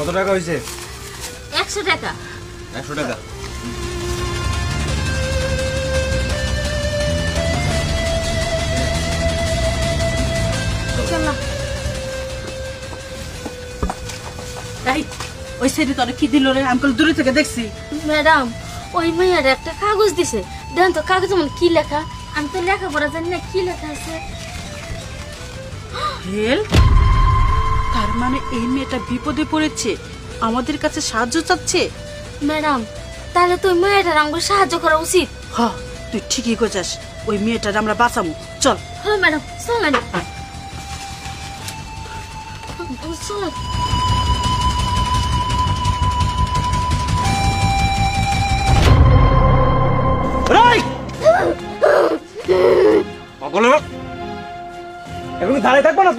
কত টাকা হয়েছে? 100 টাকা। 100 টাকা। চল না। এই ওই সেটি তোরে কি দিল রে? আমি দূরে থেকে দেখছি। ম্যাডাম ওই মেয়ের একটা কাগজ দিছে, দেন তো কাগজ মানে কি লেখা? আমি তো লেখাপড়া জানি না, কি লেখা আছে? হেল, তার মানে এই মেয়েটা বিপদে পড়েছে, আমাদের কাছে সাহায্য চাচ্ছে। ম্যাডাম তাহলে তো ওই মেয়েটার আমাকে সাহায্য করা উচিত। হ, তুই ঠিকই কইছাস, ওই মেয়েটার আমরা বাঁচামু। চল। হ্যাঁ ম্যাডাম চলেন চলেন। সকলে এখন দাঁড়িয়ে থাকবো না।